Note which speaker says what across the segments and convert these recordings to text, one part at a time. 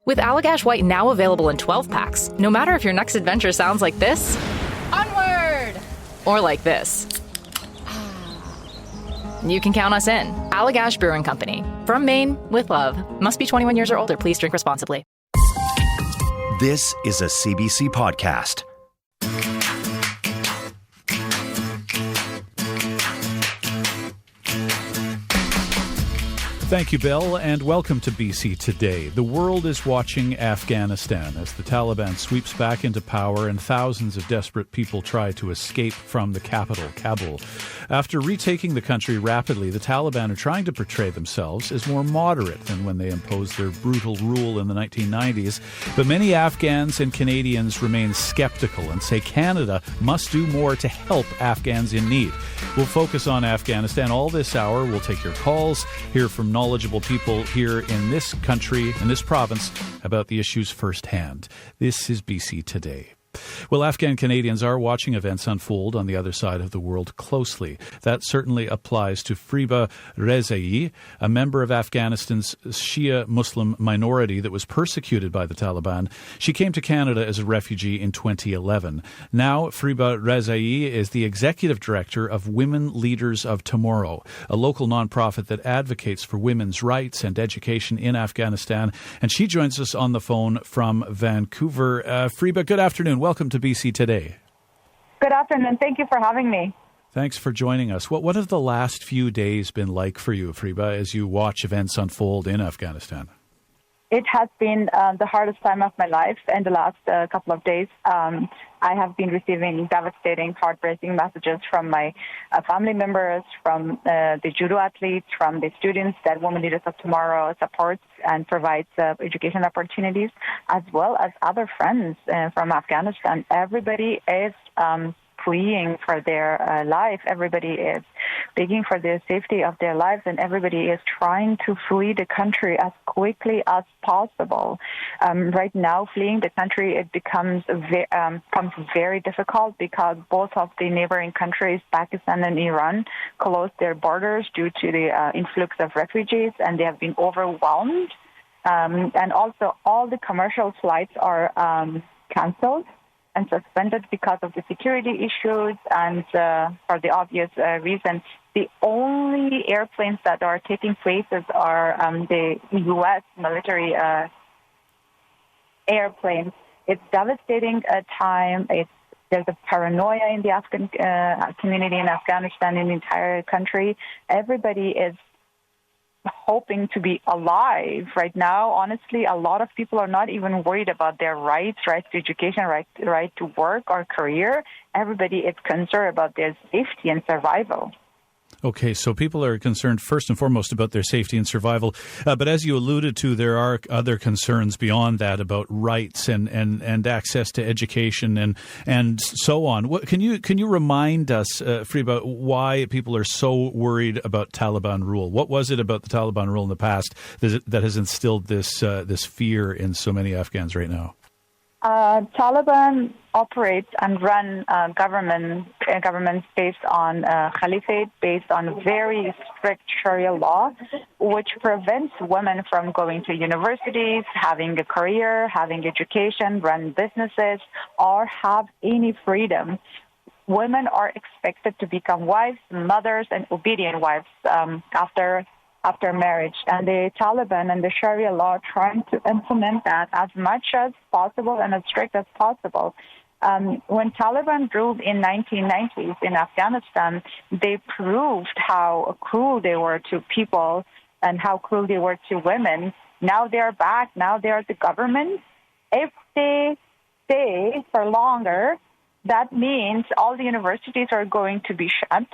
Speaker 1: With Allagash White now available in 12 packs, no matter if your next adventure sounds like this,
Speaker 2: Onward!
Speaker 1: or like this, you can count us in. Allagash Brewing Company. From Maine, with love. Must be 21 years or older. Please drink responsibly.
Speaker 3: This is a CBC podcast.
Speaker 4: Thank you, Bill, and welcome to BC Today. The world is watching Afghanistan as the Taliban sweeps back into power and thousands of desperate people try to escape from the capital, Kabul. After retaking the country rapidly, the Taliban are trying to portray themselves as more moderate than when they imposed their brutal rule in the 1990s. But many Afghans and Canadians remain skeptical and say Canada must do more to help Afghans in need. We'll focus on Afghanistan all this hour. We'll take your calls, hear from knowledgeable people here in this country, in this province, about the issues firsthand. This is BC Today. Well, Afghan Canadians are watching events unfold on the other side of the world closely. That certainly applies to Friba Rezai, a member of Afghanistan's Shia Muslim minority that was persecuted by the Taliban. She came to Canada as a refugee in 2011. Now, Friba Rezai is the executive director of Women Leaders of Tomorrow, a local nonprofit that advocates for women's rights and education in Afghanistan. And she joins us on the phone from Vancouver. Friba, good afternoon. Welcome to BC Today.
Speaker 5: Good afternoon. Thank you for having me.
Speaker 4: Thanks for joining us. What have the last few days been like for you, Friba, as you watch events unfold in Afghanistan?
Speaker 5: It has been the hardest time of my life in the last couple of days. I have been receiving devastating, heartbreaking messages from my family members, from the judo athletes, from the students that Women Leaders of Tomorrow supports and provides education opportunities, as well as other friends from Afghanistan. Everybody is fleeing for their life. Everybody is begging for the safety of their lives, and everybody is trying to flee the country as quickly as possible. Right now, fleeing the country, it becomes very difficult because both of the neighboring countries, Pakistan and Iran, closed their borders due to the influx of refugees, and they have been overwhelmed. And also, all the commercial flights are canceled and suspended because of the security issues and for the obvious reason. The only airplanes that are taking places are the U.S. military airplanes. It's devastating time. There's a paranoia in the Afghan community in Afghanistan, in the entire country. Everybody is hoping to be alive right now. Honestly, a lot of people are not even worried about their rights to education, right to work or career. Everybody is concerned about their safety and survival.
Speaker 4: Okay, so people are concerned first and foremost about their safety and survival. But as you alluded to, there are other concerns beyond that about rights and access to education and so on. Can you remind us, Friba, why people are so worried about Taliban rule? What was it about the Taliban rule in the past that has instilled this fear in so many Afghans right now?
Speaker 5: Taliban operates and run governments based on caliphate, based on very strict Sharia law, which prevents women from going to universities, having a career, having education, run businesses, or have any freedom. Women are expected to become wives, mothers, and obedient wives after marriage, and the Taliban and the Sharia law are trying to implement that as much as possible and as strict as possible. When Taliban ruled in 1990s in Afghanistan, they proved how cruel they were to people and how cruel they were to women. Now they're back. Now they're the government. If they stay for longer, that means all the universities are going to be shut.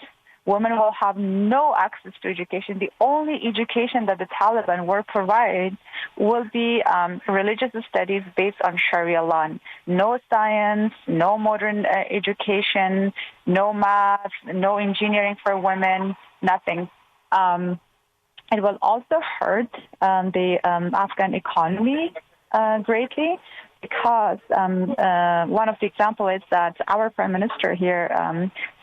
Speaker 5: Women will have no access to education. The only education that the Taliban will provide will be religious studies based on Sharia law. No science, no modern education, no math, no engineering for women, nothing. It will also hurt the Afghan economy greatly, because one of the examples is that our Prime Minister here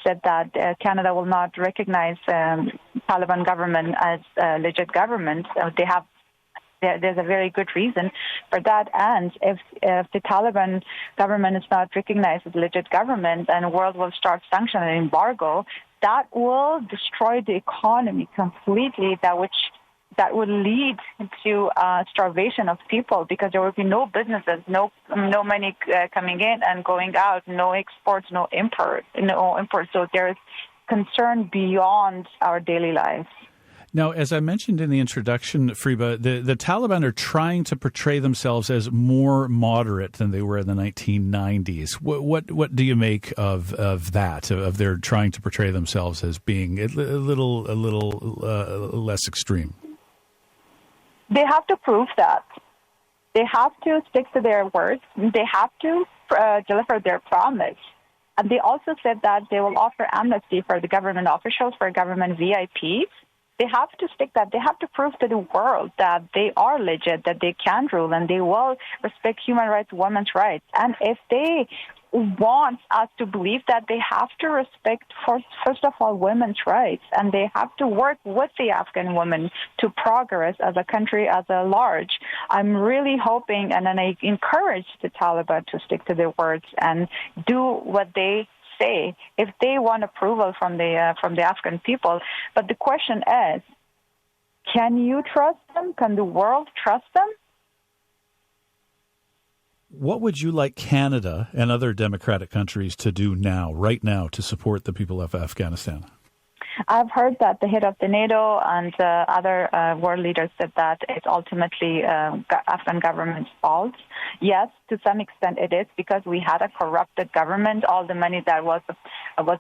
Speaker 5: said that Canada will not recognize Taliban government as a legit government. They have there's a very good reason for that. And if the Taliban government is not recognized as a legit government and the world will start sanction and embargo, that will destroy the economy completely, that would lead to starvation of people, because there will be no businesses, no money coming in and going out, no exports, no import. So there is concern beyond our daily lives.
Speaker 4: Now, as I mentioned in the introduction, Fariba, the Taliban are trying to portray themselves as more moderate than they were in the 1990s. What do you make of that? Of their trying to portray themselves as being a little less extreme?
Speaker 5: They have to prove that. They have to stick to their words. They have to deliver their promise. And they also said that they will offer amnesty for the government officials, for government VIPs. They have to stick that. They have to prove to the world that they are legit, that they can rule, and they will respect human rights, women's rights. And if they want us to believe that, they have to respect, first of all, women's rights, and they have to work with the Afghan women to progress as a country as a large. I'm really hoping, and then I encourage the Taliban to stick to their words and do what they say if they want approval from the Afghan people. But the question is, can you trust them? Can the world trust them?
Speaker 4: What would you like Canada and other democratic countries to do right now, to support the people of Afghanistan?
Speaker 5: I've heard that the head of the NATO and other world leaders said that it's ultimately Afghan government's fault. Yes, to some extent it is, because we had a corrupted government. All the money that was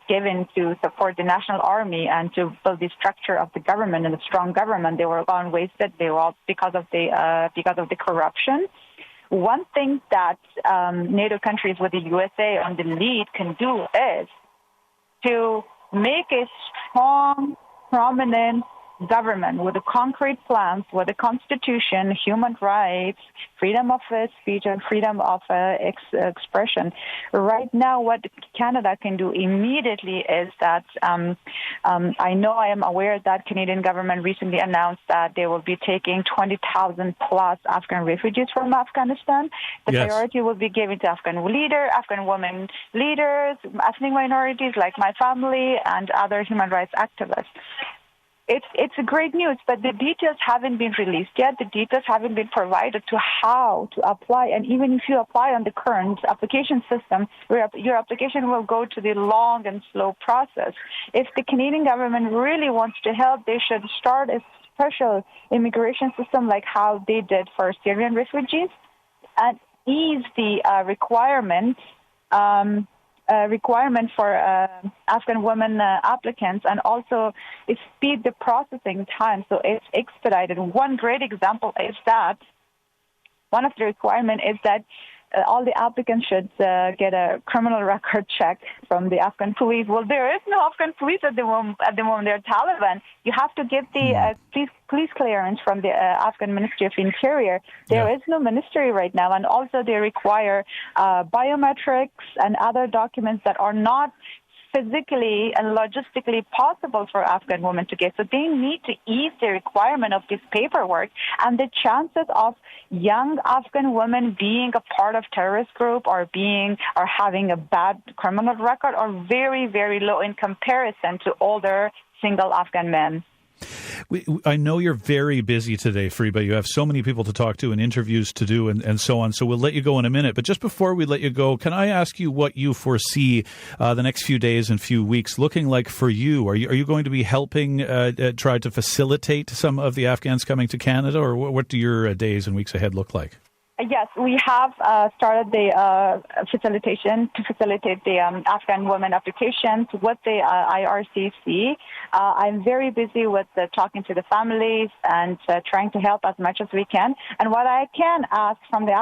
Speaker 5: given to support the national army and to build the structure of the government and a strong government, they were gone wasted. They were all because of the corruption. One thing that NATO countries with the USA on the lead can do is to make a strong, prominent government with a concrete plans, with a constitution, human rights, freedom of speech, and freedom of expression. Right now, what Canada can do immediately is that I am aware that Canadian government recently announced that they will be taking 20,000 plus Afghan refugees from Afghanistan. The priority will be given to Afghan women leaders, ethnic minorities like my family, and other human rights activists. It's a great news, but the details haven't been released yet. The details haven't been provided to how to apply. And even if you apply on the current application system, your application will go to the long and slow process. If the Canadian government really wants to help, they should start a special immigration system like how they did for Syrian refugees, and ease the requirement for Afghan women applicants, and also speed the processing time so it's expedited. One great example is that one of the requirements is that all the applicants should get a criminal record check from the Afghan police. Well, there is no Afghan police at the moment. They're Taliban. You have to get the police clearance from the Afghan Ministry of Interior. There is no ministry right now, and also they require biometrics and other documents that are not physically and logistically possible for Afghan women to get. So they need to ease the requirement of this paperwork, and the chances of young Afghan women being a part of terrorist group or having a bad criminal record are very, very low in comparison to older single Afghan men.
Speaker 4: I know you're very busy today, Fariba. You have so many people to talk to and interviews to do and so on. So we'll let you go in a minute. But just before we let you go, can I ask you what you foresee the next few days and few weeks looking like for you? Are you going to be helping try to facilitate some of the Afghans coming to Canada, or what do your days and weeks ahead look like?
Speaker 5: Yes, we have started the facilitation to facilitate the Afghan women applications with the IRCC. I'm very busy with talking to the families and trying to help as much as we can. And what I can ask from the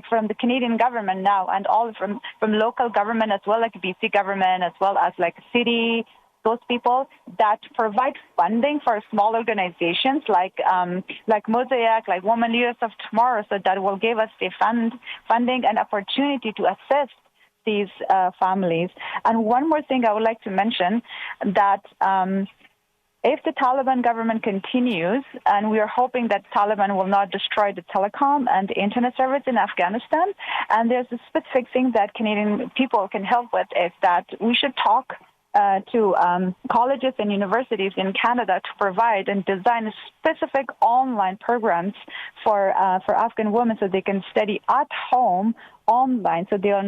Speaker 5: from the Canadian government now, and all from local government as well, like BC government, as well as like city, those people that provide funding for small organizations like Mosaic, like Women Leaders of Tomorrow, so that will give us the funding and opportunity to assist these families. And one more thing I would like to mention, that if the Taliban government continues, and we are hoping that Taliban will not destroy the telecom and the internet service in Afghanistan, and there's a specific thing that Canadian people can help with, is that we should talk to colleges and universities in Canada to provide and design specific online programs for Afghan women so they can study at home online, so they will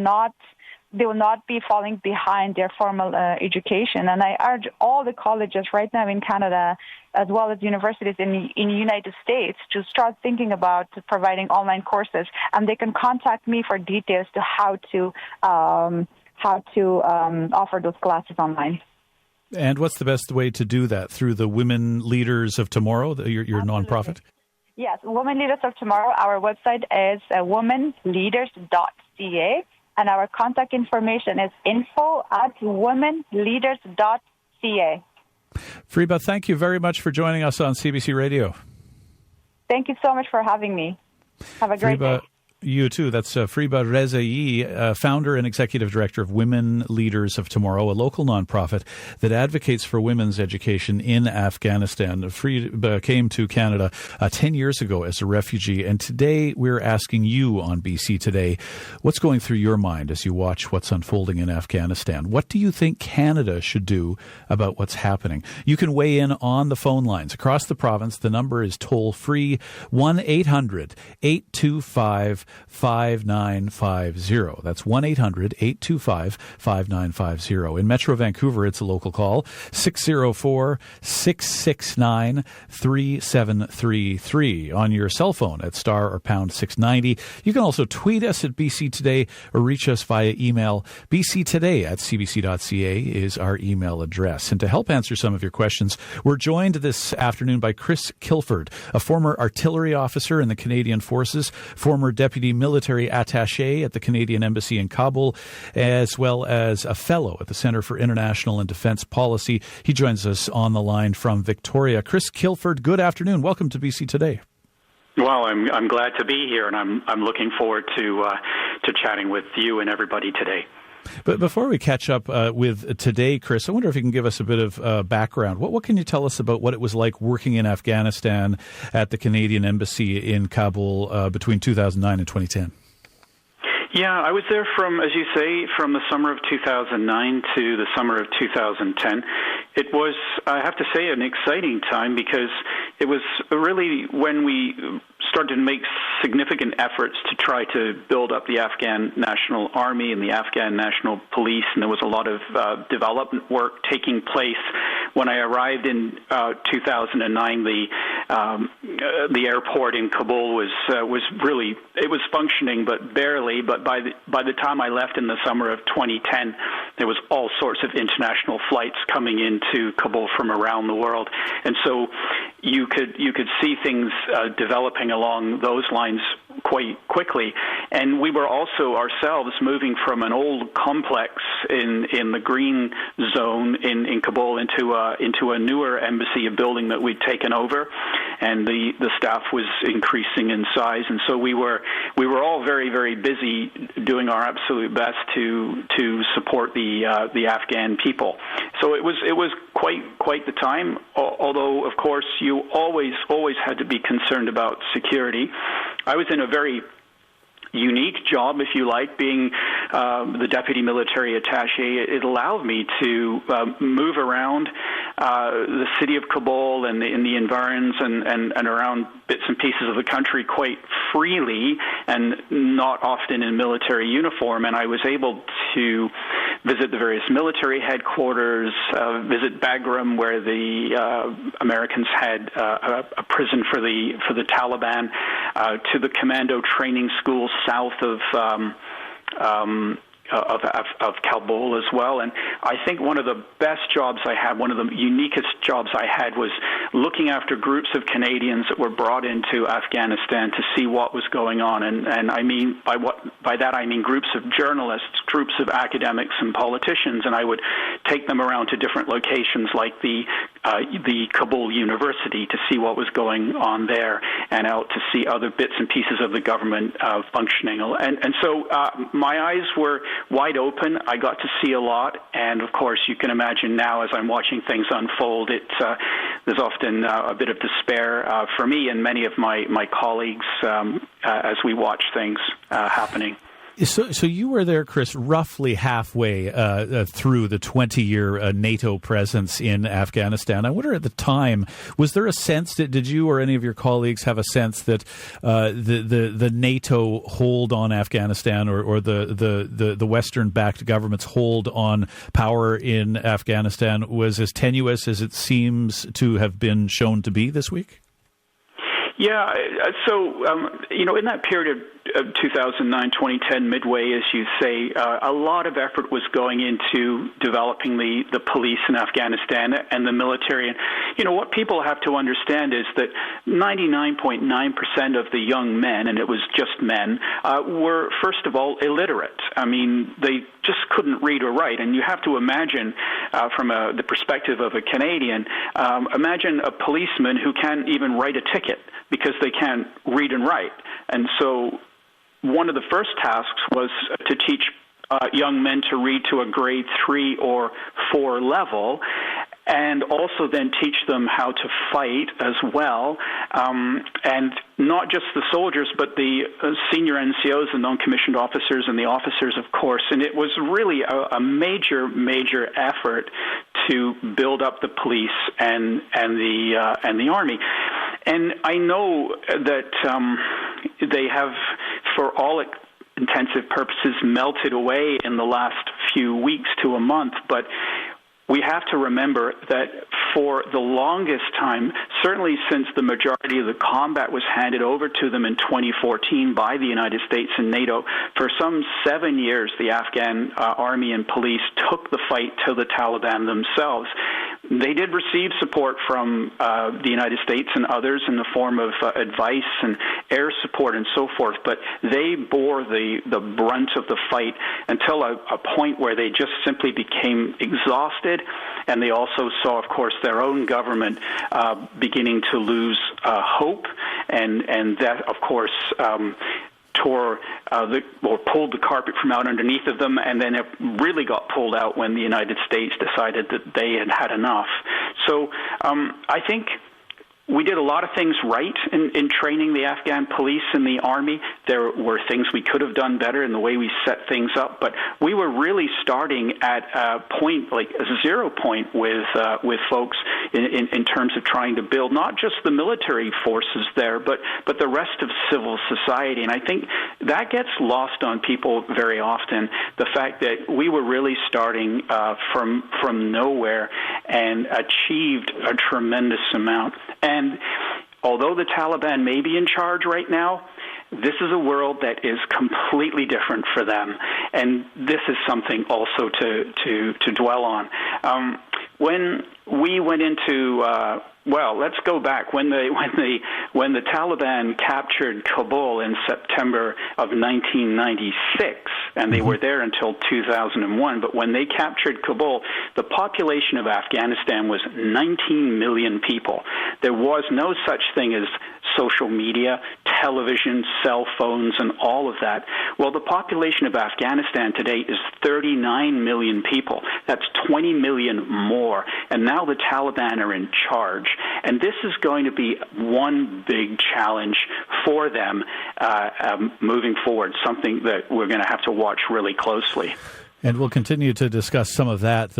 Speaker 5: not be falling behind their formal education. And I urge all the colleges right now in Canada, as well as universities in the United States, to start thinking about providing online courses. And they can contact me for details to how to offer those classes online.
Speaker 4: And what's the best way to do that? Through the Women Leaders of Tomorrow, your nonprofit?
Speaker 5: Yes, Women Leaders of Tomorrow. Our website is womenleaders.ca. And our contact information is info@womenleaders.ca.
Speaker 4: Fariba, thank you very much for joining us on CBC Radio.
Speaker 5: Thank you so much for having me. Have a great day.
Speaker 4: You too. That's Fariba Rezai, founder and executive director of Women Leaders of Tomorrow, a local nonprofit that advocates for women's education in Afghanistan. Fariba came to Canada 10 years ago as a refugee, and today we're asking you on BC Today, what's going through your mind as you watch what's unfolding in Afghanistan? What do you think Canada should do about what's happening? You can weigh in on the phone lines across the province. The number is toll-free, 1-800-825-5950. That's 1-800-825-5950. In Metro Vancouver, it's a local call, 604-669-3733. On your cell phone at star or pound 690. You can also tweet us at BC Today or reach us via email. bctoday@cbc.ca is our email address. And to help answer some of your questions, we're joined this afternoon by Chris Kilford, a former artillery officer in the Canadian Forces, former deputy military attaché at the Canadian Embassy in Kabul, as well as a fellow at the Centre for International and Defence Policy. He joins us on the line from Victoria. Chris Kilford, good afternoon. Welcome to BC Today.
Speaker 2: Well, I'm glad to be here, and I'm looking forward to chatting with you and everybody today.
Speaker 4: But before we catch up with today, Chris, I wonder if you can give us a bit of background. What can you tell us about what it was like working in Afghanistan at the Canadian Embassy in Kabul between 2009 and 2010?
Speaker 2: Yeah, I was there from, as you say, from the summer of 2009 to the summer of 2010. It was, I have to say, an exciting time because it was really when we started to make significant efforts to try to build up the Afghan National Army and the Afghan National Police, and there was a lot of development work taking place. When I arrived in 2009, the airport in Kabul was really, it was functioning, but barely. But by the time I left in the summer of 2010, there was all sorts of international flights coming into Kabul from around the world, and so you could see things developing along those lines quite quickly. And we were also ourselves moving from an old complex in the green zone in Kabul into a newer embassy, a building that we'd taken over, and the staff was increasing in size. And so we were all very, very busy doing our absolute best to support the Afghan people. So it was quite the time, although of course you always had to be concerned about security. I was in a very unique job, if you like, being the deputy military attaché. It allowed me to move around the city of Kabul and in the environs and around bits and pieces of the country quite freely and not often in military uniform. And I was able to visit the various military headquarters, visit Bagram, where the Americans had a prison for the Taliban, to the commando training school south of Kabul as well. And I think one of the best jobs I had, one of the uniquest jobs I had, was looking after groups of Canadians that were brought into Afghanistan to see what was going on. And I mean by that I mean groups of journalists, groups of academics and politicians, and I would take them around to different locations like the Kabul University to see what was going on there, and out to see other bits and pieces of the government functioning. And so my eyes were wide open. I got to see a lot, and of course you can imagine now as I'm watching things unfold, there's often a bit of despair for me and many of my colleagues as we watch things happening.
Speaker 4: So you were there, Chris, roughly halfway through the 20-year NATO presence in Afghanistan. I wonder at the time, was there a sense that, did you or any of your colleagues have a sense that the NATO hold on Afghanistan or the Western-backed government's hold on power in Afghanistan was as tenuous as it seems to have been shown to be this week?
Speaker 2: Yeah, so, in that period of 2009, 2010, midway, as you say, a lot of effort was going into developing the police in Afghanistan and the military. And, what people have to understand is that 99.9% of the young men, and it was just men, were, first of all, illiterate. I mean, they just couldn't read or write. And you have to imagine, from the perspective of a Canadian, imagine a policeman who can't even write a ticket because they can't read and write. And so one of the first tasks was to teach young men to read to a grade 3 or 4 level, and also then teach them how to fight as well, and not just the soldiers, but the senior NCOs, the non-commissioned officers, and the officers, of course. And it was really a major, major effort to build up the police and the army. And I know that they have, for all intensive purposes, melted away in the last few weeks to a month, but we have to remember that for the longest time, certainly since the majority of the combat was handed over to them in 2014 by the United States and NATO, for some 7 years, the Afghan army and police took the fight to the Taliban themselves. They did receive support from the United States and others in the form of advice and air support and so forth, but they bore the brunt of the fight until a point where they just simply became exhausted, and they also saw, of course, their own government beginning to lose hope, and that, of course, pulled the carpet from out underneath of them, and then it really got pulled out when the United States decided that they had had enough. So I think we did a lot of things right in training the Afghan police and the army. There were things we could have done better in the way we set things up, but we were really starting at a point, like a 0 point with folks in terms of trying to build not just the military forces there, but the rest of civil society. And I think that gets lost on people very often, the fact that we were really starting from nowhere and achieved a tremendous amount. And although the Taliban may be in charge right now, this is a world that is completely different for them, and this is something also to dwell on. When we went into let's go back when the Taliban captured Kabul in September of 1996, and they were there until 2001. But when they captured Kabul, the population of Afghanistan was 19 million people. There was no such thing as social media, television, cell phones, and all of that. Well, the population of Afghanistan today is 39 million people. That's 20 million more. And now the Taliban are in charge. And this is going to be one big challenge for them moving forward, something that we're going to have to watch really closely.
Speaker 4: And we'll continue to discuss some of that,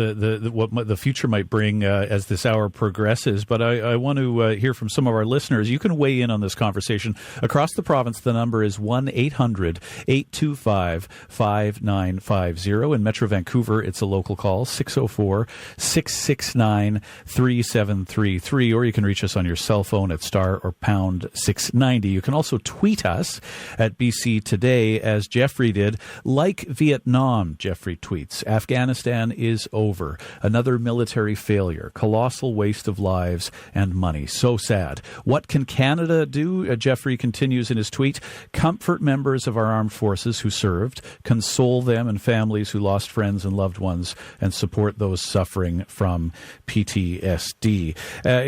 Speaker 4: what the future might bring as this hour progresses. But I want to hear from some of our listeners. You can weigh in on this conversation. Across the province, the number is 1-800-825-5950. In Metro Vancouver, it's a local call, 604-669-3733. Or you can reach us on your cell phone at star or pound 690. You can also tweet us at BC Today, as Jeffrey did. Like Vietnam, Jeffrey Jeffrey tweets, Afghanistan is over. Another military failure, colossal waste of lives and money. So sad. What can Canada do? Jeffrey continues in his tweet, comfort members of our armed forces who served, console them and families who lost friends and loved ones, and support those suffering from PTSD.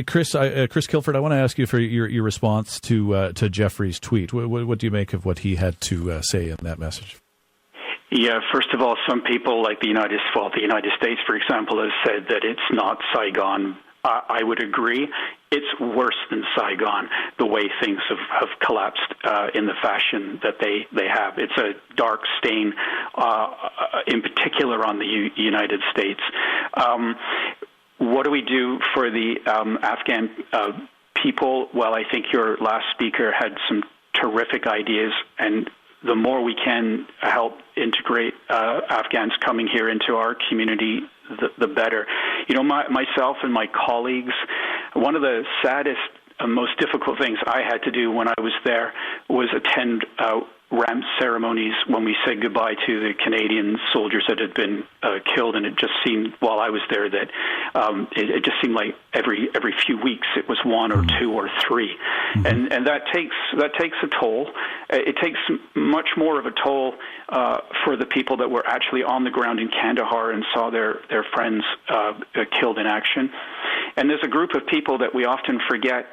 Speaker 4: Chris Kilford, I want to ask you for your response to Jeffrey's tweet. What do you make of what he had to say in that message?
Speaker 2: Yeah, first of all, some people like the United States, for example, has said that it's not Saigon. I would agree. It's worse than Saigon, the way things have collapsed in the fashion that they have. It's a dark stain, in particular on the United States. What do we do for the Afghan people? Well, I think your last speaker had some terrific ideas, and the more we can help integrate Afghans coming here into our community, the better. You know, myself and my colleagues, one of the saddest, most difficult things I had to do when I was there was attend ramp ceremonies when we said goodbye to the Canadian soldiers that had been killed, and it just seemed, while I was there, that it just seemed like every few weeks it was one or two or three, and that takes a toll. It takes much more of a toll for the people that were actually on the ground in Kandahar and saw their friends killed in action. And there's a group of people that we often forget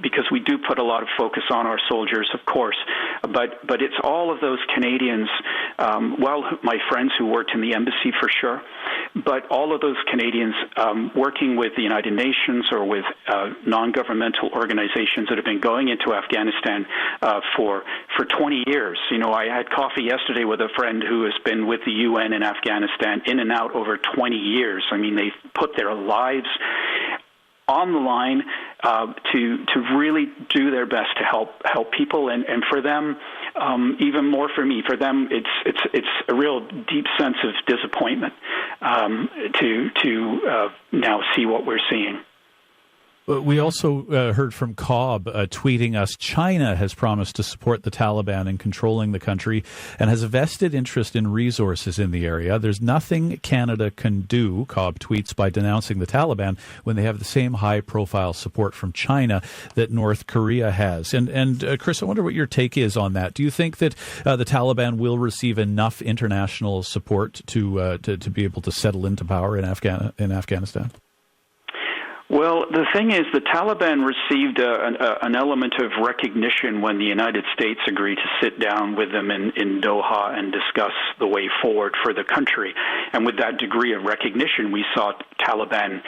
Speaker 2: because we do put a lot of focus on our soldiers, of course, but it's all of those Canadians, my friends who worked in the embassy for sure, but all of those Canadians working with the United Nations or with non-governmental organizations that have been going into Afghanistan for 20 years. You know, I had coffee yesterday with a friend who has been with the UN in Afghanistan in and out over 20 years. I mean, they've put their lives on the line to really do their best to help people, and for them, even more for me, for them, it's a real deep sense of disappointment to now see what we're seeing.
Speaker 4: We also heard from Cobb tweeting us, China has promised to support the Taliban in controlling the country and has a vested interest in resources in the area. There's nothing Canada can do, Cobb tweets, by denouncing the Taliban when they have the same high-profile support from China that North Korea has. And Chris, I wonder what your take is on that. Do you think that the Taliban will receive enough international support to be able to settle into power in Afghanistan?
Speaker 2: Well, the thing is, the Taliban received an element of recognition when the United States agreed to sit down with them in Doha and discuss the way forward for the country. And with that degree of recognition, we saw Taliban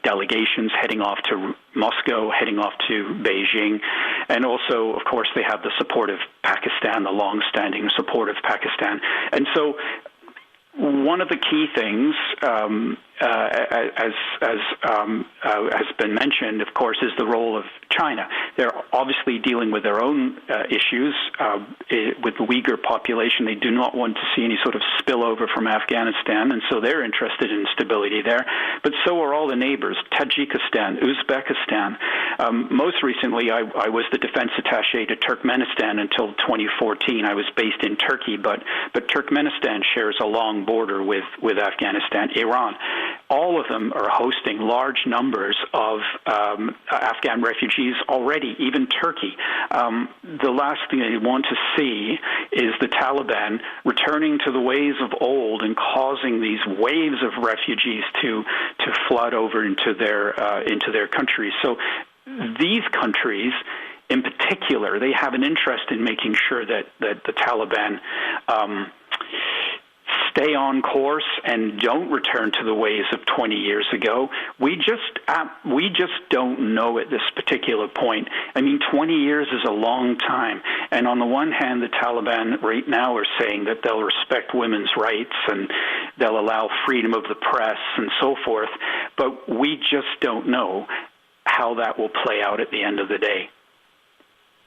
Speaker 2: delegations heading off to Moscow, heading off to Beijing. And also, of course, they have the support of Pakistan, the long-standing support of Pakistan. And so one of the key things, as has been mentioned, of course, is the role of China. They're obviously dealing with their own issues with the Uyghur population. They do not want to see any sort of spillover from Afghanistan, and so they're interested in stability there. But so are all the neighbors, Tajikistan, Uzbekistan. Most recently, I was the defense attaché to Turkmenistan until 2014. I was based in Turkey, but Turkmenistan shares a long border with Afghanistan, Iran. All of them are hosting large numbers of Afghan refugees already, even Turkey. The last thing they want to see is the Taliban returning to the ways of old and causing these waves of refugees to flood over into their countries. So these countries, in particular, they have an interest in making sure that the Taliban stay on course and don't return to the ways of 20 years ago. We just don't know at this particular point. I mean, 20 years is a long time. And on the one hand, the Taliban right now are saying that they'll respect women's rights and they'll allow freedom of the press and so forth. But we just don't know how that will play out at the end of the day.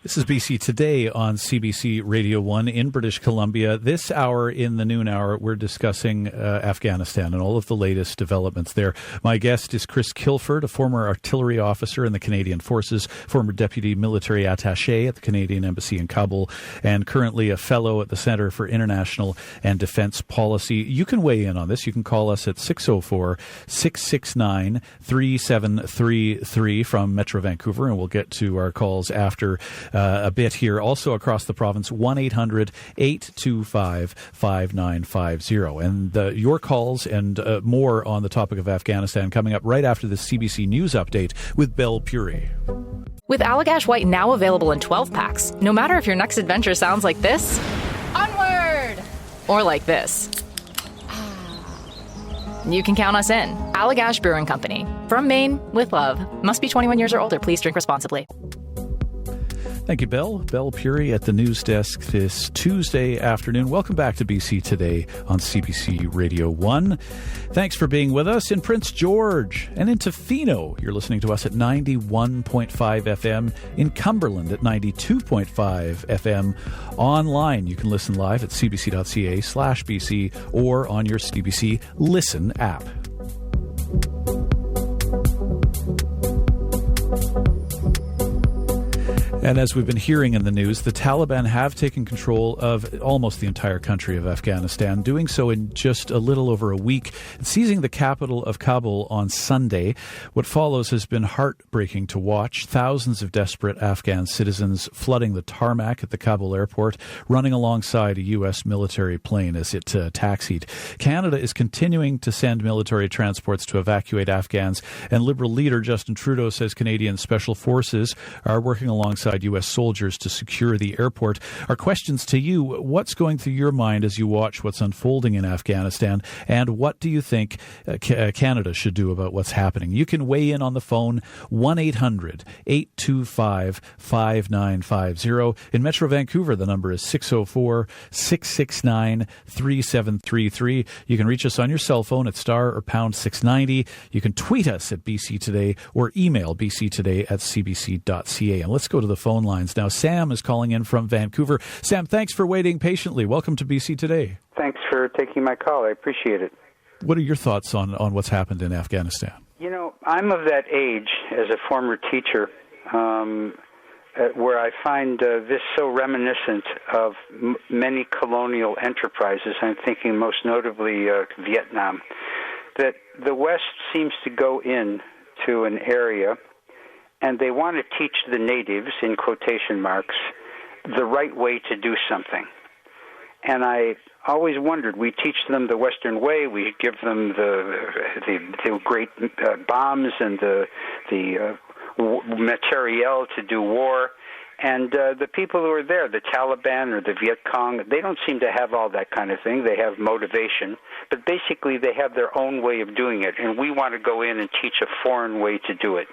Speaker 4: This is BC Today on CBC Radio 1 in British Columbia. This hour, in the noon hour, we're discussing Afghanistan and all of the latest developments there. My guest is Chris Kilford, a former artillery officer in the Canadian Forces, former deputy military attaché at the Canadian Embassy in Kabul, and currently a fellow at the Centre for International and Defence Policy. You can weigh in on this. You can call us at 604-669-3733 from Metro Vancouver, and we'll get to our calls after a bit here. Also across the province, 1-800-825-5950. And your calls and more on the topic of Afghanistan coming up right after the CBC News Update with Belle Puri.
Speaker 1: With Allagash White now available in 12 packs, no matter if your next adventure sounds like this, onward, or like this, you can count us in. Allagash Brewing Company. From Maine, with love. Must be 21 years or older. Please drink responsibly.
Speaker 4: Thank you, Belle Puri at the news desk this Tuesday afternoon. Welcome back to BC Today on CBC Radio 1. Thanks for being with us in Prince George and in Tofino. You're listening to us at 91.5 FM, in Cumberland at 92.5 FM. Online, you can listen live at cbc.ca/BC or on your CBC Listen app. And as we've been hearing in the news, the Taliban have taken control of almost the entire country of Afghanistan, doing so in just a little over a week, seizing the capital of Kabul on Sunday. What follows has been heartbreaking to watch. Thousands of desperate Afghan citizens flooding the tarmac at the Kabul airport, running alongside a U.S. military plane as it taxied. Canada is continuing to send military transports to evacuate Afghans, and Liberal leader Justin Trudeau says Canadian Special Forces are working alongside U.S. soldiers to secure the airport. Our questions to you: what's going through your mind as you watch what's unfolding in Afghanistan, and what do you think Canada should do about what's happening? You can weigh in on the phone, 1-800-825-5950. In Metro Vancouver, the number is 604-669-3733. You can reach us on your cell phone at star or pound 690. You can tweet us at BC Today or email bctoday@cbc.ca. And let's go to the phone lines now. Sam is calling in from Vancouver. Sam, thanks for waiting patiently. Welcome to BC Today.
Speaker 6: Thanks for taking my call. I appreciate it.
Speaker 4: What are your thoughts on what's happened in Afghanistan?
Speaker 6: You know, I'm of that age as a former teacher where I find this so reminiscent of many colonial enterprises. I'm thinking most notably Vietnam, that the West seems to go in to an area and they want to teach the natives, in quotation marks, the right way to do something. And I always wondered, we teach them the Western way, we give them the great bombs and the materiel to do war, and the people who are there, the Taliban or the Viet Cong, they don't seem to have all that kind of thing. They have motivation, but basically they have their own way of doing it, and we want to go in and teach a foreign way to do it.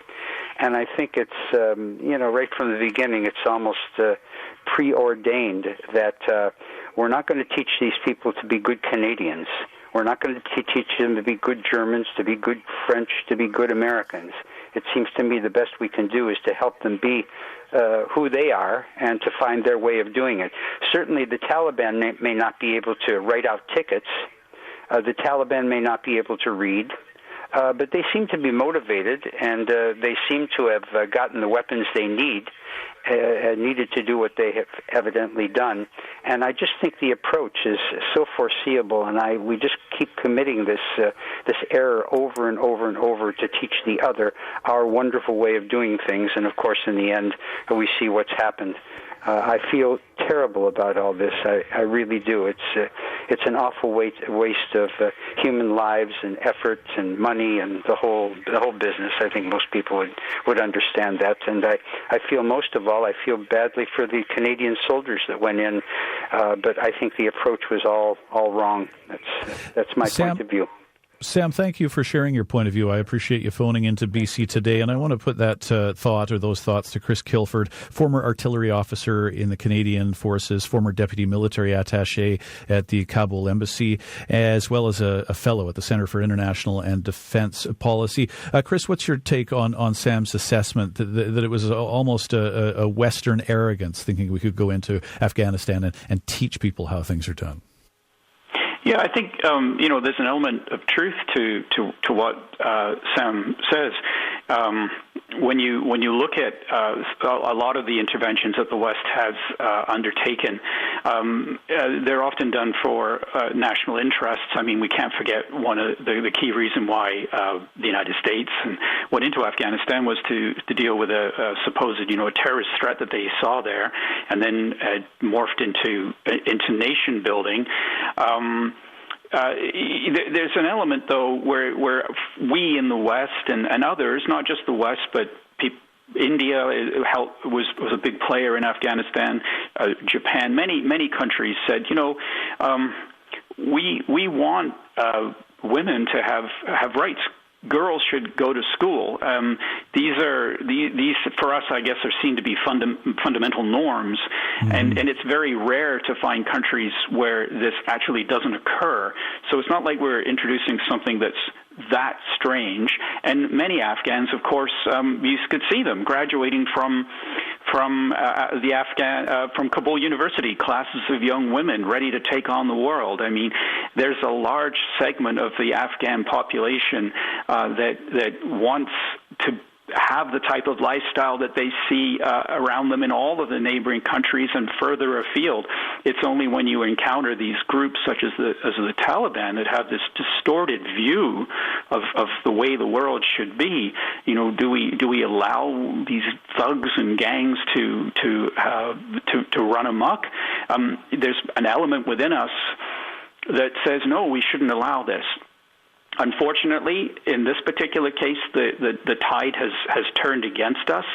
Speaker 6: And I think it's, right from the beginning, it's almost preordained that we're not going to teach these people to be good Canadians. We're not going to teach them to be good Germans, to be good French, to be good Americans. It seems to me the best we can do is to help them be who they are and to find their way of doing it. Certainly the Taliban may not be able to write out tickets. The Taliban may not be able to read. But they seem to be motivated, and they seem to have gotten the weapons they needed to do what they have evidently done. And I just think the approach is so foreseeable, and we just keep committing this error over and over and over to teach the other our wonderful way of doing things. And of course, in the end, we see what's happened. I feel terrible about all this. I really do. It's an awful waste of human lives and effort and money and the whole business. I think most people would understand that. And I feel most of all, I feel badly for the Canadian soldiers that went in. But I think the approach was all wrong. That's my point of view.
Speaker 4: Sam, thank you for sharing your point of view. I appreciate you phoning into BC Today, and I want to put that those thoughts to Chris Kilford, former artillery officer in the Canadian Forces, former deputy military attaché at the Kabul Embassy, as well as a fellow at the Centre for International and Defence Policy. Chris, what's your take on Sam's assessment that it was almost a Western arrogance, thinking we could go into Afghanistan and teach people how things are done?
Speaker 2: Yeah, I think there's an element of truth to what Sam says. When you look at a lot of the interventions that the West has undertaken, they're often done for national interests. I mean, we can't forget one of the key reason why the United States went into Afghanistan was to deal with a supposed a terrorist threat that they saw there, and then morphed into nation building. There's an element, though, where we in the West and others, not just the West, but India was a big player in Afghanistan. Japan, many countries said, we want women to have rights. Girls should go to school. These for us, I guess, are seen to be fundamental norms, and it's very rare to find countries where this actually doesn't occur. So it's not like we're introducing something that's that strange. And many Afghans, of course, you could see them graduating from Kabul University, classes of young women ready to take on the world. I mean, there's a large segment of the Afghan population that wants to have the type of lifestyle that they see around them in all of the neighboring countries and further afield. It's only when you encounter these groups such as the Taliban that have this distorted view of the way the world should be. Do we allow these thugs and gangs to run amok? There's an element within us that says, no, we shouldn't allow this. Unfortunately, in this particular case, the tide has turned against us,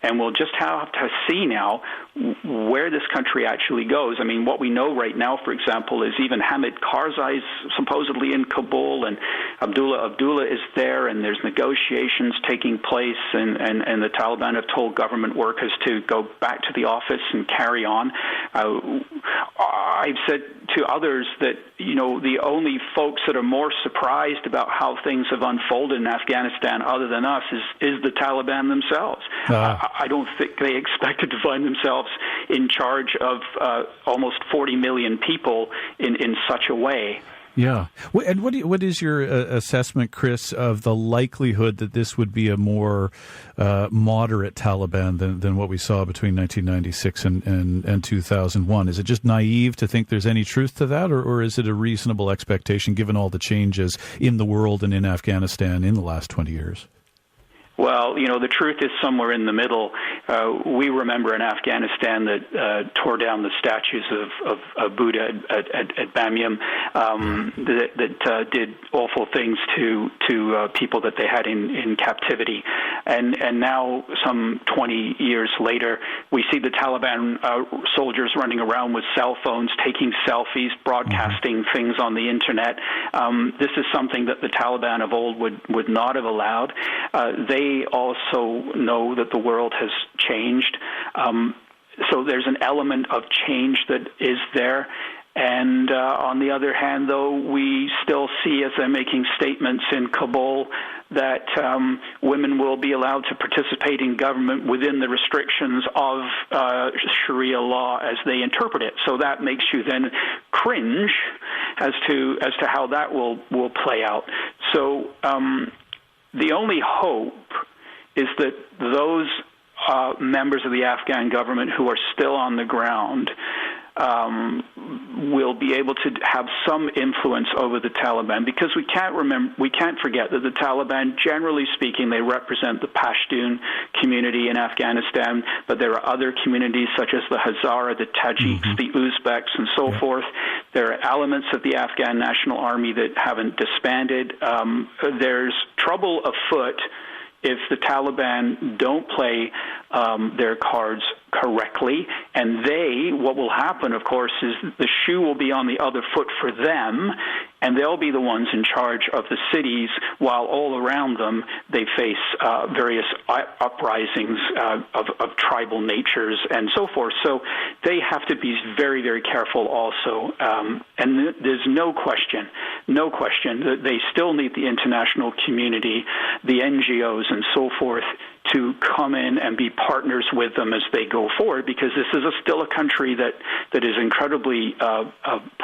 Speaker 2: and we'll just have to see now where this country actually goes. I mean, what we know right now, for example, is even Hamid Karzai is supposedly in Kabul, and Abdullah is there, and there's negotiations taking place, and the Taliban have told government workers to go back to the office and carry on. I've said to others that, the only folks that are more surprised about how things have unfolded in Afghanistan other than us is the Taliban themselves. I don't think they expected to find themselves in charge of almost 40 million people in such a way.
Speaker 4: Yeah. And what is your assessment, Chris, of the likelihood that this would be a more moderate Taliban than what we saw between 1996 and 2001? Is it just naive to think there's any truth to that, or is it a reasonable expectation given all the changes in the world and in Afghanistan in the last 20 years?
Speaker 2: Well, the truth is somewhere in the middle. We remember in Afghanistan that tore down the statues of Buddha at Bamyan, that did awful things to people that they had in captivity. And now, some 20 years later, we see the Taliban soldiers running around with cell phones, taking selfies, broadcasting things on the internet. This is something that the Taliban of old would not have allowed. They also know that the world has changed. So there's an element of change that is there. And on the other hand, though, we still see, as they're making statements in Kabul, that women will be allowed to participate in government within the restrictions of Sharia law as they interpret it. So that makes you then cringe as to how that will play out. So the only hope is that those members of the Afghan government who are still on the ground will be able to have some influence over the Taliban, because we can't forget that the Taliban, generally speaking, they represent the Pashtun community in Afghanistan, but there are other communities such as the Hazara, the Tajiks, the Uzbeks, and so forth. There are elements of the Afghan National Army that haven't disbanded. There's trouble afoot if the Taliban don't play their cards correctly. And what will happen, of course, is the shoe will be on the other foot for them and they'll be the ones in charge of the cities, while all around them they face various uprisings of tribal natures and so forth. So they have to be very, very careful also. And there's no question that they still need the international community, the NGOs and so forth, to come in and be partners with them as they go forward, because this is still a country that is incredibly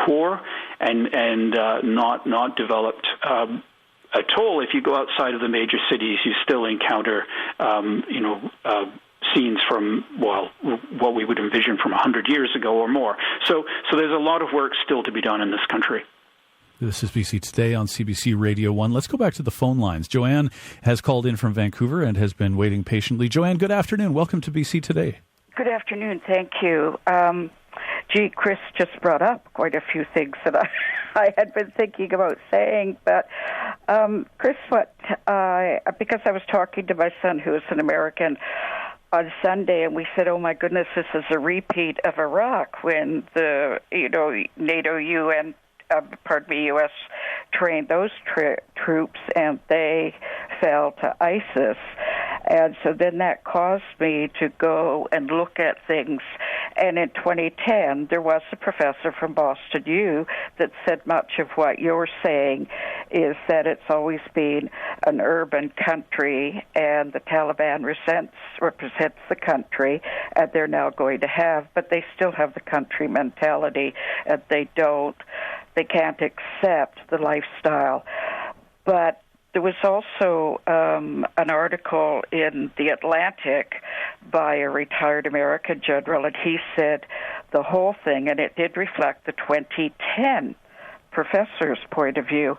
Speaker 2: poor and not developed at all. If you go outside of the major cities, you still encounter scenes from, what we would envision from 100 years ago or more. So there's a lot of work still to be done in this country.
Speaker 4: This is BC Today on CBC Radio 1. Let's go back to the phone lines. Joanne has called in from Vancouver and has been waiting patiently. Joanne, good afternoon. Welcome to BC Today.
Speaker 7: Good afternoon. Thank you. Chris just brought up quite a few things that I had been thinking about saying. But, Chris, because I was talking to my son, who is an American, on Sunday, and we said, oh, my goodness, this is a repeat of Iraq when the, NATO, UN, U.S. trained those troops, and they fell to ISIS. And so then that caused me to go and look at things. And in 2010, there was a professor from Boston U that said much of what you're saying is that it's always been an urban country, and the Taliban represents the country, and they're now going to have, but they still have the country mentality, and they can't accept the lifestyle. But there was also an article in The Atlantic by a retired American general, and he said the whole thing, and it did reflect the 2010 professor's point of view,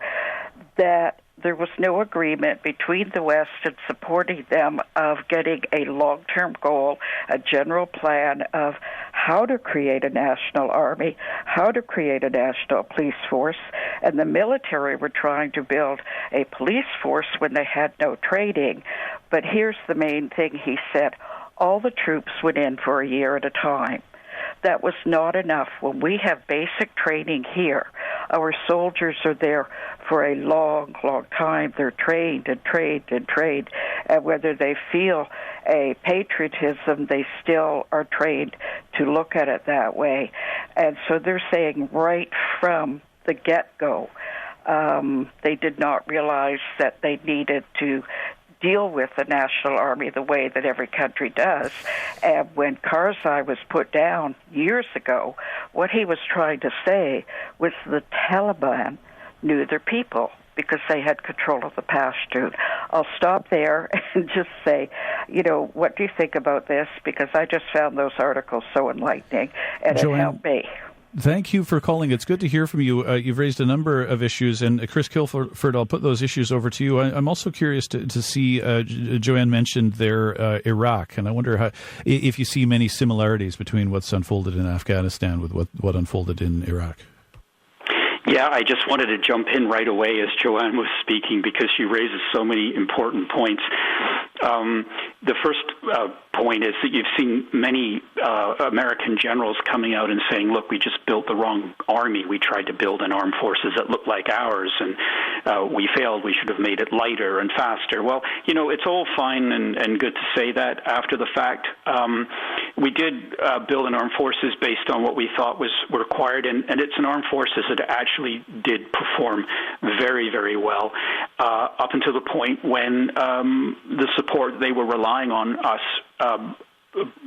Speaker 7: that there was no agreement between the West and supporting them of getting a long-term goal, a general plan of how to create a national army, how to create a national police force, and the military were trying to build a police force when they had no training. But here's the main thing he said: all the troops went in for a year at a time. That was not enough. When we have basic training here, our soldiers are there for a long, long time. They're trained and trained and trained. And whether they feel a patriotism, they still are trained to look at it that way. And so they're saying right from the get-go, they did not realize that they needed to deal with the national army the way that every country does. And when Karzai was put down years ago, what he was trying to say was the Taliban knew their people because they had control of the Pashtun. I'll stop there and just say, what do you think about this? Because I just found those articles so enlightening, and Joanne, it helped me.
Speaker 4: Thank you for calling. It's good to hear from you. You've raised a number of issues, and Chris Kilford, I'll put those issues over to you. I'm also curious to see, Joanne mentioned there Iraq, and I wonder if you see many similarities between what's unfolded in Afghanistan with what unfolded in Iraq.
Speaker 2: Yeah, I just wanted to jump in right away as Joanne was speaking, because she raises so many important points. The first point is that you've seen many American generals coming out and saying, look, we just built the wrong army. We tried to build an armed forces that looked like ours, and we failed. We should have made it lighter and faster. Well, it's all fine and good to say that after the fact. We did build an armed forces based on what we thought was required, and it's an armed forces that actually did perform very, very well up until the point when the support they were relying on us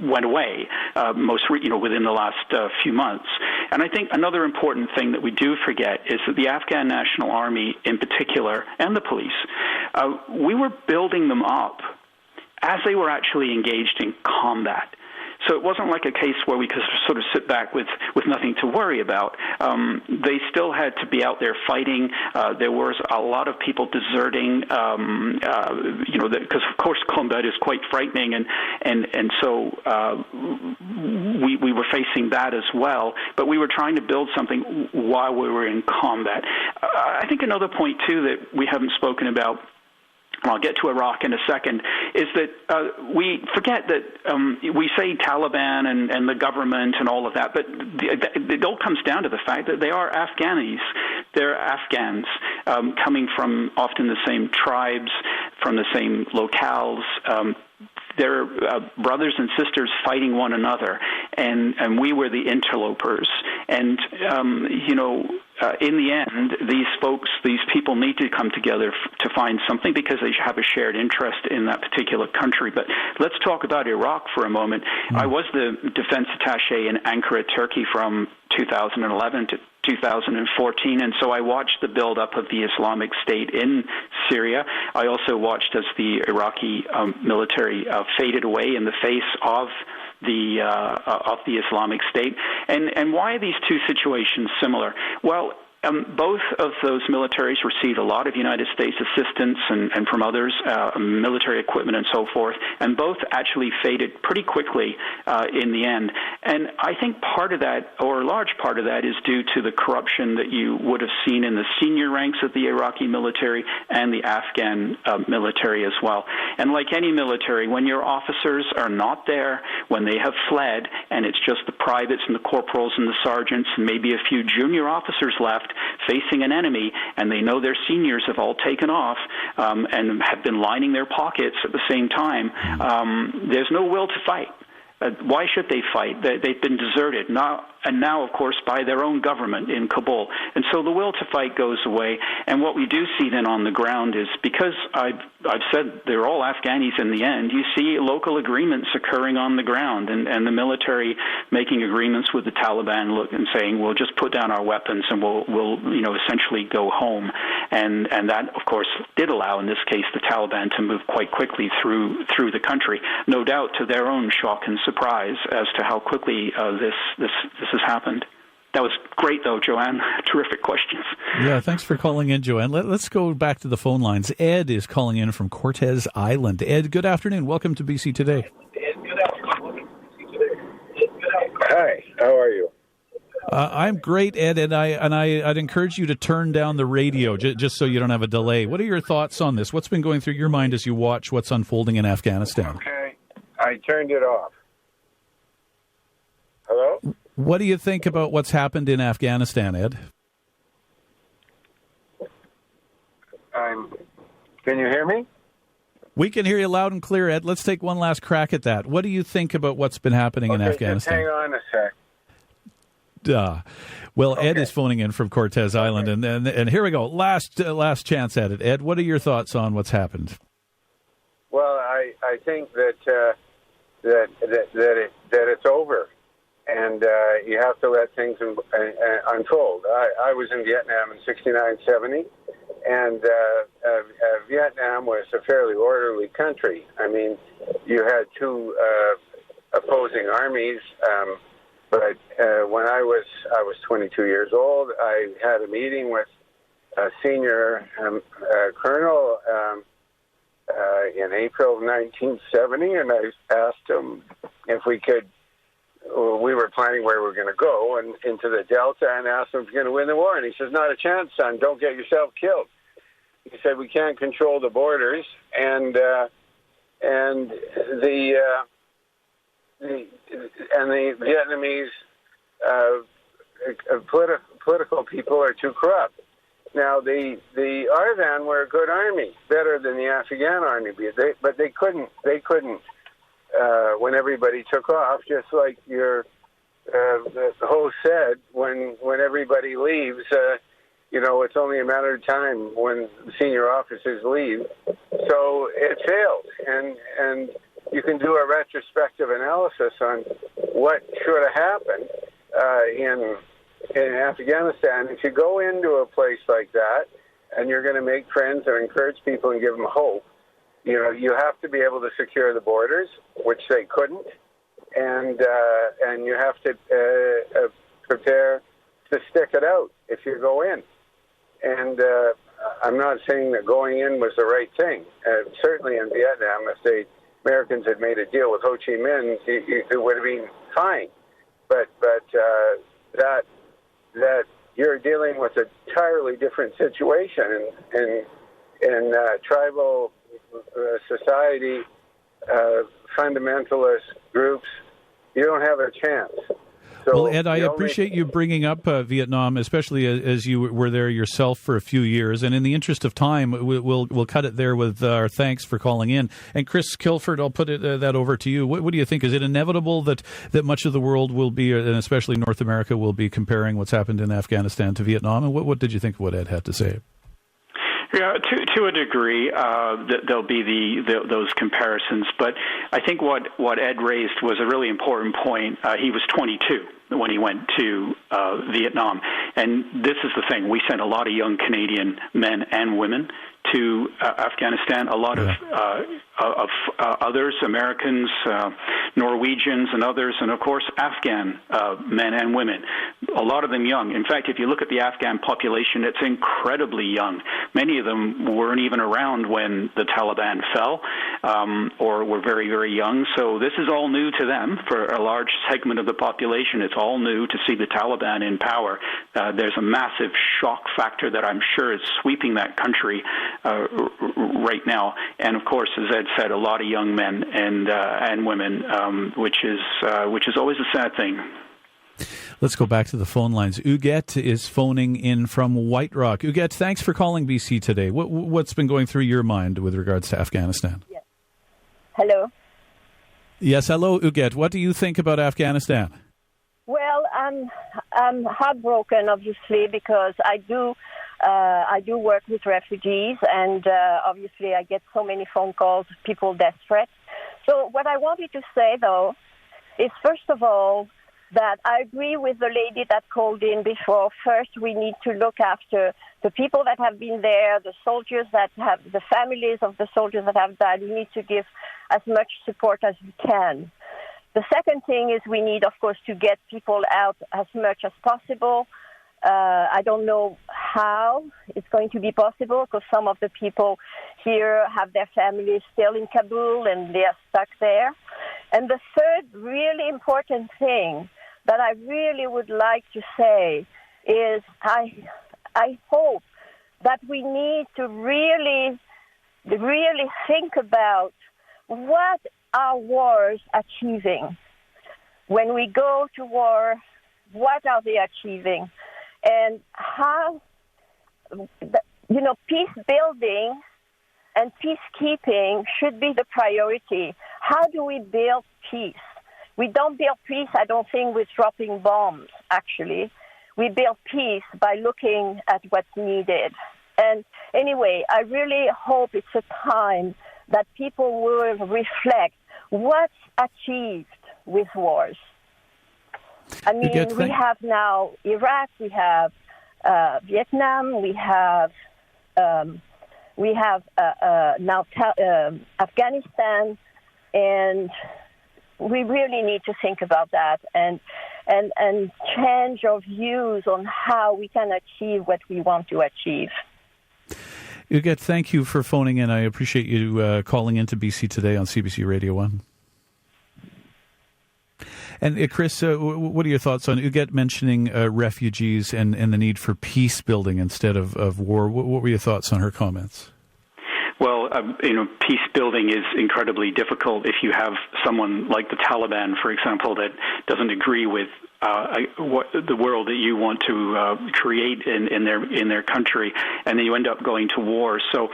Speaker 2: went away, within the last few months. And I think another important thing that we do forget is that the Afghan National Army in particular, and the police, we were building them up as they were actually engaged in combat. So it wasn't like a case where we could sort of sit back with nothing to worry about. They still had to be out there fighting. There was a lot of people deserting, because of course combat is quite frightening, and so we were facing that as well. But we were trying to build something while we were in combat. I think another point too that we haven't spoken about, and I'll get to Iraq in a second, is that we forget that we say Taliban and the government and all of that, but it all comes down to the fact that they are Afghanis. they're Afghans coming from often the same tribes, from the same locales. They're brothers and sisters fighting one another, and we were the interlopers. And, in the end, these people need to come together to find something because they have a shared interest in that particular country. But let's talk about Iraq for a moment. I was the defense attaché in Ankara, Turkey from 2011 to 2014, and so I watched the build-up of the Islamic State in Syria. I also watched as the Iraqi military faded away in the face of the Islamic State. And why are these two situations similar? Well, both of those militaries received a lot of United States assistance and from others, military equipment and so forth, and both actually faded pretty quickly in the end. And I think part of that, or a large part of that, is due to the corruption that you would have seen in the senior ranks of the Iraqi military and the Afghan military as well. And like any military, when your officers are not there, when they have fled, and it's just the privates and the corporals and the sergeants and maybe a few junior officers left, facing an enemy, and they know their seniors have all taken off and have been lining their pockets at the same time, there's no will to fight. Why should they fight? They've been deserted, now, of course, by their own government in Kabul. And so the will to fight goes away. And what we do see then on the ground is, because I've said they're all Afghanis in the end, you see local agreements occurring on the ground, and the military making agreements with the Taliban and saying, we'll just put down our weapons and we'll essentially go home. And that, of course, did allow, in this case, the Taliban to move quite quickly through the country, no doubt to their own shock and surprise as to how quickly this has happened. That was great, though, Joanne. Terrific questions.
Speaker 4: Yeah, thanks for calling in, Joanne. Let's go back to the phone lines. Ed is calling in from Cortes Island. Ed, good afternoon. Welcome to BC Today.
Speaker 8: Hi, how are you?
Speaker 4: I'm great, Ed, and I'd encourage you to turn down the radio just so you don't have a delay. What are your thoughts on this? What's been going through your mind as you watch what's unfolding in Afghanistan?
Speaker 8: Okay, I turned it off. Hello?
Speaker 4: What do you think about what's happened in Afghanistan, Ed?
Speaker 8: Can you hear me?
Speaker 4: We can hear you loud and clear, Ed. Let's take one last crack at that. What do you think about what's been happening in Afghanistan?
Speaker 8: Just hang on a sec.
Speaker 4: Well, okay. Ed is phoning in from Cortes Island, and here we go. Last chance at it. Ed, what are your thoughts on what's happened?
Speaker 8: Well, I think that it's over, and you have to let things unfold. I was in Vietnam in 69, 70, and Vietnam was a fairly orderly country. I mean, you had two opposing armies. But when I was 22 years old, I had a meeting with a senior colonel in April of 1970, and I asked him if we could. We were planning where we were going to go and into the Delta, and asked him if we're going to win the war. And he says, "Not a chance, son. Don't get yourself killed." He said, "We can't control the borders, and the Vietnamese political people are too corrupt." Now, the Arvan were a good army, better than the Afghan army, but they couldn't. When everybody took off, just like the host said, when everybody leaves, it's only a matter of time when senior officers leave. So it failed, and you can do a retrospective analysis on what should have happened in Afghanistan. If you go into a place like that and you're going to make friends and encourage people and give them hope, you have to be able to secure the borders, which they couldn't, and you have to prepare to stick it out if you go in. And I'm not saying that going in was the right thing. Certainly in Vietnam, if the Americans had made a deal with Ho Chi Minh, it would have been fine. But that you're dealing with an entirely different situation in tribal society, fundamentalist groups. You don't have a chance. So
Speaker 4: well, Ed, I appreciate you bringing up Vietnam, especially as you were there yourself for a few years. And in the interest of time, we'll cut it there with our thanks for calling in. And Chris Kilford, I'll put that over to you. What do you think? Is it inevitable that much of the world will be, and especially North America, will be comparing what's happened in Afghanistan to Vietnam? And what did you think of what Ed had to say?
Speaker 2: Yeah, to a degree, there'll be those comparisons. But I think what Ed raised was a really important point. He was 22 when he went to Vietnam. And this is the thing. We sent a lot of young Canadian men and women to Afghanistan, a lot of others, Americans, Norwegians and others, and of course Afghan men and women, a lot of them young. In fact, if you look at the Afghan population, it's incredibly young. Many of them weren't even around when the Taliban fell or were very, very young. So this is all new to them. For a large segment of the population, it's all new to see the Taliban in power. There's a massive shock factor that I'm sure is sweeping that country right now, and of course, as Ed said, a lot of young men and women, which is always a sad thing.
Speaker 4: Let's go back to the phone lines. Uget is phoning in from White Rock. Uget, thanks for calling BC today. What's been going through your mind with regards to Afghanistan?
Speaker 9: Yes. Hello.
Speaker 4: Yes, hello, Uget. What do you think about Afghanistan?
Speaker 9: Well, I'm heartbroken, obviously, because I do work with refugees, and obviously I get so many phone calls, people desperate. So what I wanted to say, though, is first of all that I agree with the lady that called in before. First, we need to look after the people that have been there, the soldiers that have, the families of the soldiers that have died. We need to give as much support as we can. The second thing is we need, of course, to get people out as much as possible. I don't know how it's going to be possible because some of the people here have their families still in Kabul and they are stuck there. And the third really important thing that I really would like to say is I hope that we need to really think about what are wars achieving. When we go to war, what are they achieving? And how, peace building and peacekeeping should be the priority. How do we build peace? We don't build peace, I don't think, with dropping bombs, actually. We build peace by looking at what's needed. And anyway, I really hope it's a time that people will reflect what's achieved with wars. I mean, we have now Iraq, we have Vietnam, we have now Afghanistan, and we really need to think about that and change our views on how we can achieve what we want to achieve.
Speaker 4: Uget, thank you for phoning in. I appreciate you calling into BC Today on CBC Radio 1. And Chris, what are your thoughts on Uget mentioning refugees and the need for peace building instead of war? What were your thoughts on her comments?
Speaker 2: Well, peace building is incredibly difficult if you have someone like the Taliban, for example, that doesn't agree with what the world that you want to create in their country, and then you end up going to war. So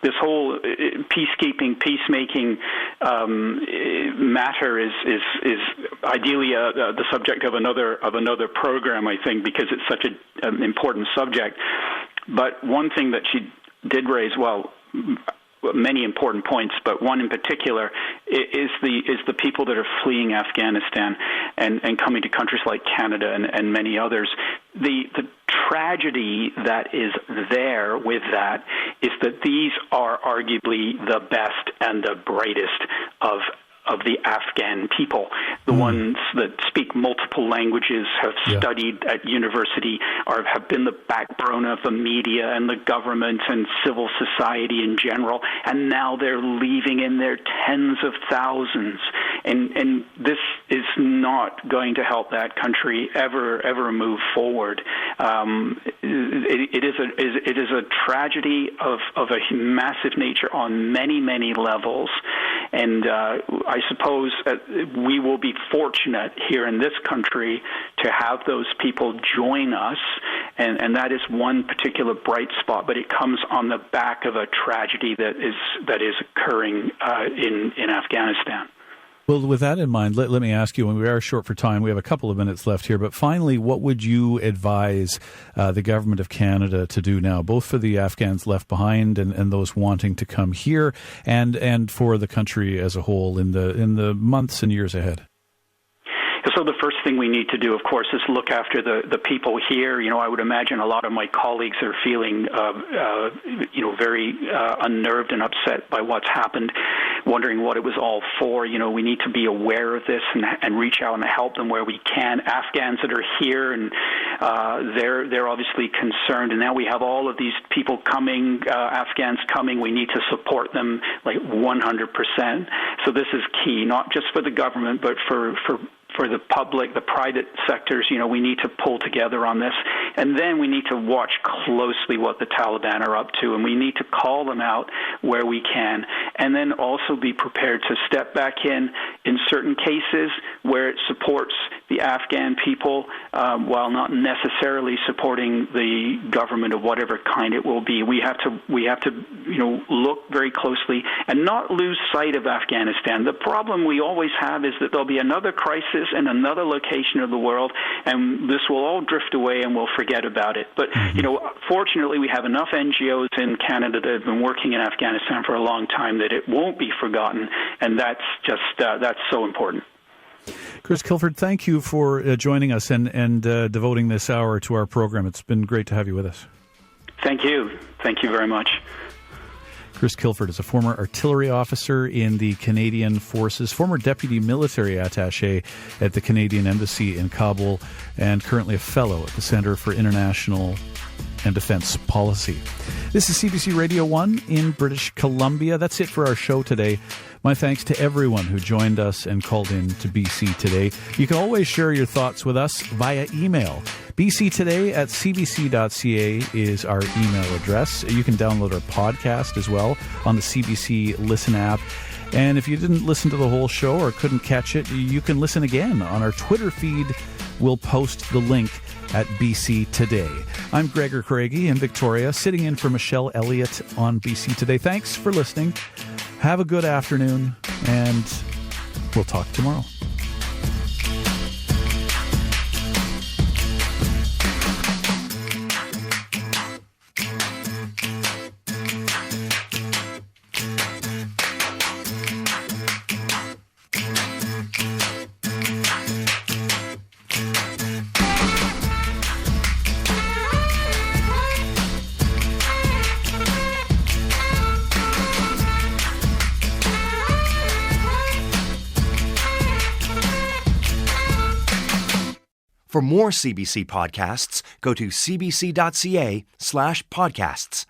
Speaker 2: this whole peacekeeping, peacemaking matter is ideally the subject of another program, I think, because it's such an important subject. But one thing that she did raise, many important points, but one in particular is the people that are fleeing Afghanistan and coming to countries like Canada and many others. The tragedy that is there with that is that these are arguably the best and the brightest of the Afghan people, the ones that speak multiple languages, have studied at university, have been the backbone of the media and the government and civil society in general, and now they're leaving in their tens of thousands. And this is not going to help that country ever move forward. It is a tragedy of a massive nature on many levels, And I suppose we will be fortunate here in this country to have those people join us, and that is one particular bright spot, but it comes on the back of a tragedy that is occurring in Afghanistan.
Speaker 4: Well, with that in mind, let me ask you, when we are short for time, we have a couple of minutes left here, but finally, what would you advise the Government of Canada to do now, both for the Afghans left behind and those wanting to come here, and for the country as a whole in the months and years ahead?
Speaker 2: So the first thing we need to do, of course, is look after the people here. I would imagine a lot of my colleagues are feeling, very unnerved and upset by what's happened, wondering what it was all for. We need to be aware of this and reach out and help them where we can. Afghans that are here, and they're obviously concerned. And now we have all of these people coming, Afghans coming. We need to support them like 100%. So this is key, not just for the government, but for the public, the private sectors. We need to pull together on this. And then we need to watch closely what the Taliban are up to, and we need to call them out where we can. And then also be prepared to step back in certain cases where it supports the Afghan people while not necessarily supporting the government of whatever kind it will be. We have to look very closely and not lose sight of Afghanistan. The problem we always have is that there'll be another crisis in another location of the world, and this will all drift away and we'll forget about it. But, fortunately, we have enough NGOs in Canada that have been working in Afghanistan for a long time that it won't be forgotten, and that's so important.
Speaker 4: Chris Kilford, thank you for joining us and devoting this hour to our program. It's been great to have you with us.
Speaker 2: Thank you. Thank you very much.
Speaker 4: Chris Kilford is a former artillery officer in the Canadian Forces, former deputy military attaché at the Canadian Embassy in Kabul, and currently a fellow at the Centre for International and Defence Policy. This is CBC Radio 1 in British Columbia. That's it for our show today. My thanks to everyone who joined us and called in to BC Today. You can always share your thoughts with us via email. bctoday@cbc.ca is our email address. You can download our podcast as well on the CBC Listen app. And if you didn't listen to the whole show or couldn't catch it, you can listen again on our Twitter feed. We'll post the link at BC Today. I'm Gregor Craigie in Victoria, sitting in for Michelle Elliott on BC Today. Thanks for listening. Have a good afternoon, and we'll talk tomorrow.
Speaker 3: For more CBC podcasts, go to cbc.ca/podcasts.